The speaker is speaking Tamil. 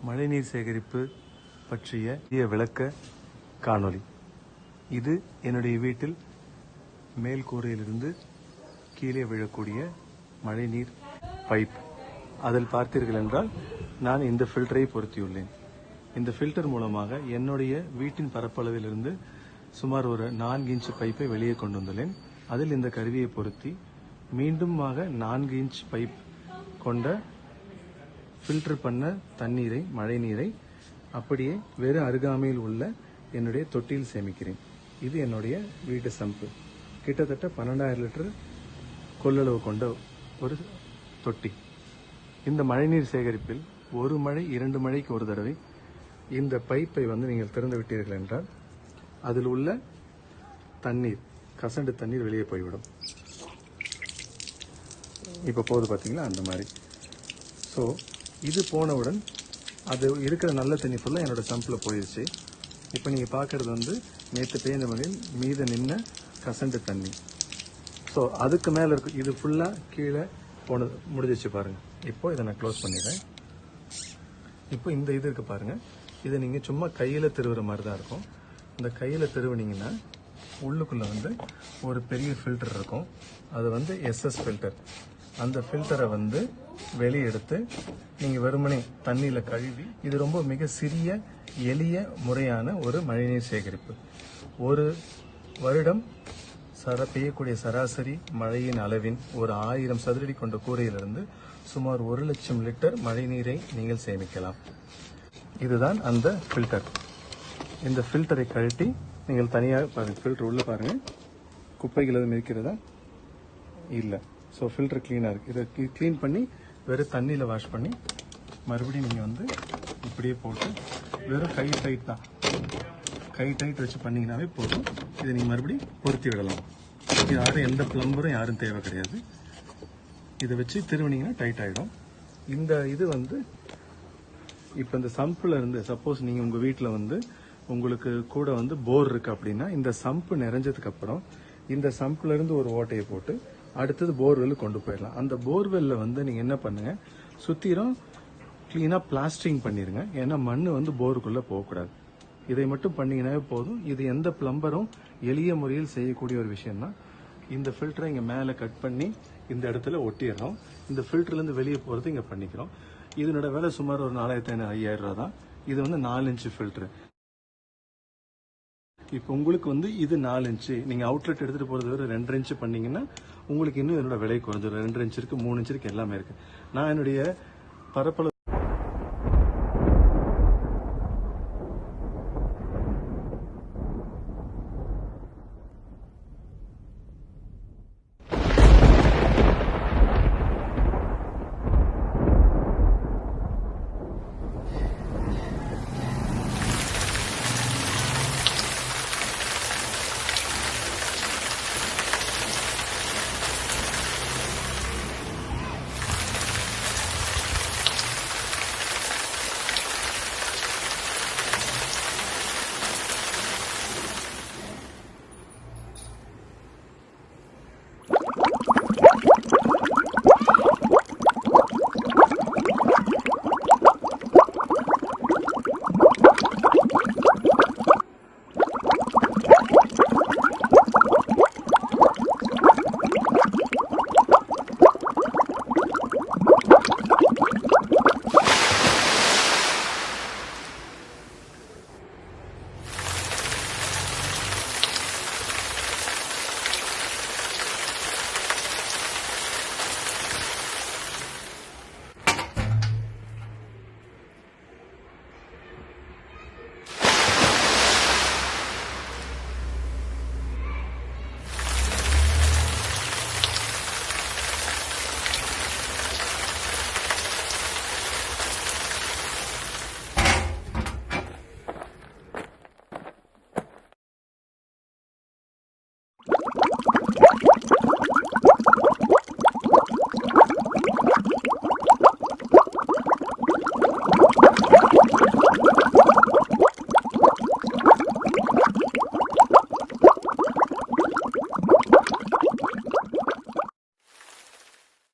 மழைநீர் சேகரிப்பு பற்றிய விளக்க காணொளி. இது என்னுடைய வீட்டில் மேல் கூரையிலிருந்து கீழே விழக்கூடிய மழைநீர் பைப். அதில் பார்த்தீர்கள் என்றால் நான் இந்த ஃபில்டரை பொருத்தியுள்ளேன். இந்த ஃபில்டர் மூலமாக என்னுடைய வீட்டின் பரப்பளவிலிருந்து சுமார் ஒரு 4 இன்ச் பைப்பை வெளியே கொண்டு வந்துள்ளேன். அதில் இந்த கருவியை பொருத்தி மீண்டுமாக 4 இன்ச் பைப் கொண்ட ஃபில்டர் பண்ண தண்ணீரை, மழை நீரை அப்படியே வேறு அருகாமையில் உள்ள என்னுடைய தொட்டியில் சேமிக்கிறேன். இது என்னுடைய வீட்டு சம்பு. கிட்டத்தட்ட 12,000 லிட்டர் கொள்ளளவு கொண்ட ஒரு தொட்டி. இந்த மழைநீர் சேகரிப்பில் ஒரு மழை 2 மழைக்கு ஒரு தடவை இந்த பைப்பை நீங்கள் திறந்து விட்டீர்கள் என்றால் அதில் உள்ள தண்ணீர், கசண்டு தண்ணீர் வெளியே போய்விடும். இப்போ போகுது பார்த்தீங்களா, அந்த மாதிரி. ஸோ இது போனவுடன் அது இருக்கிற நல்ல தண்ணி ஃபுல்லாக என்னோட சம்பில் போயிடுச்சு. இப்போ நீங்கள் பார்க்குறது நேற்று பெய்த மழையில் மீத நின்ன கசண்டு தண்ணி. ஸோ அதுக்கு மேலே இருக்கு, இது ஃபுல்லாக கீழே போனது முடிஞ்சிச்சு பாருங்கள். இப்போ இதை நான் க்ளோஸ் பண்ணிடுறேன். இப்போ இந்த இது இருக்கு பாருங்கள், இதை நீங்கள் சும்மா கையில் திருவுற மாதிரி தான் இருக்கும். இந்த கையில் திருவுனீங்கன்னா உள்ளுக்குள்ளே ஒரு பெரிய ஃபில்டர் இருக்கும். அது எஸ்எஸ் ஃபில்டர். அந்த ஃபில்டரை வெளியே எடுத்து நீங்கள் வெறுமனே தண்ணியில் கழுவி, இது ரொம்ப மிக சிறிய எளிய முறையான ஒரு மழைநீர் சேகரிப்பு. ஒரு வருடம் பெய்யக்கூடிய சராசரி மழையின் அளவின் ஒரு 1000 சதுரடி கொண்ட கூரையிலிருந்து சுமார் 1 லட்சம் லிட்டர் மழைநீரை நீங்கள் சேமிக்கலாம். இதுதான் அந்த ஃபில்டர். இந்த ஃபில்டரை கழட்டி நீங்கள் தனியாக பாருங்கள். ஃபில்டர் உள்ள பாருங்கள், குப்பைகள் எதுவும் இருக்கிறதா? இல்லை. ஸோ ஃபில்டர் க்ளீனாக இருக்குது. இதை க்ளீன் பண்ணி வெறும் தண்ணியில் வாஷ் பண்ணி மறுபடியும் நீங்கள் இப்படியே போட்டு வெறும் கை டைட் தான், கை டைட் வச்சு பண்ணிங்கனாவே போதும். இதை நீங்கள் மறுபடியும் பொருத்தி விடலாம். யாரும் எந்த பிளம்பரும் யாரும் தேவை கிடையாது. இதை வச்சு திருவினீங்கன்னா டைட் ஆகிடும். இந்த இது இப்போ இந்த சம்பில் இருந்து சப்போஸ் நீங்கள் உங்கள் வீட்டில் உங்களுக்கு கூட போர் இருக்கு அப்படின்னா, இந்த சம்பு நிறைஞ்சதுக்கு அப்புறம் இந்த சம்பில் இருந்து ஒரு ஓட்டையை போட்டு அடுத்தது போர்வெல் கொண்டு போயிடலாம். அந்த போர்வெல்ல நீங்கள் என்ன பண்ணுங்க, சுத்திரும் கிளீனாக பிளாஸ்டரிங் பண்ணிருங்க. ஏன்னா மண் போருக்குள்ள போகக்கூடாது. இதை மட்டும் பண்ணீங்கன்னாவே போதும். இது எந்த பிளம்பரும் எளிய முறையில் செய்யக்கூடிய ஒரு விஷயம் தான். இந்த ஃபில்டரை இங்கே மேலே கட் பண்ணி இந்த இடத்துல ஒட்டிடுறோம். இந்த ஃபில்டர்லேருந்து வெளியே போகிறது இங்கே பண்ணிக்கிறோம். இதனோட விலை சுமார் ஒரு 4,500-5,000 ரூபா தான். இது 4 இன்ச் ஃபில்டர். இப்போ உங்களுக்கு இது 4 இன்ச்சு, நீங்கள் அவுட்லெட் எடுத்துகிட்டு போகிறது ஒரு 2 இன்ச்சு பண்ணீங்கன்னா உங்களுக்கு இன்னும் என்னோட விலை குறைஞ்சிடும். 2 இன்ச் இருக்கு, 3 இன்ச் இருக்கு, எல்லாமே இருக்கு. நான் என்னுடைய பரப்பளவு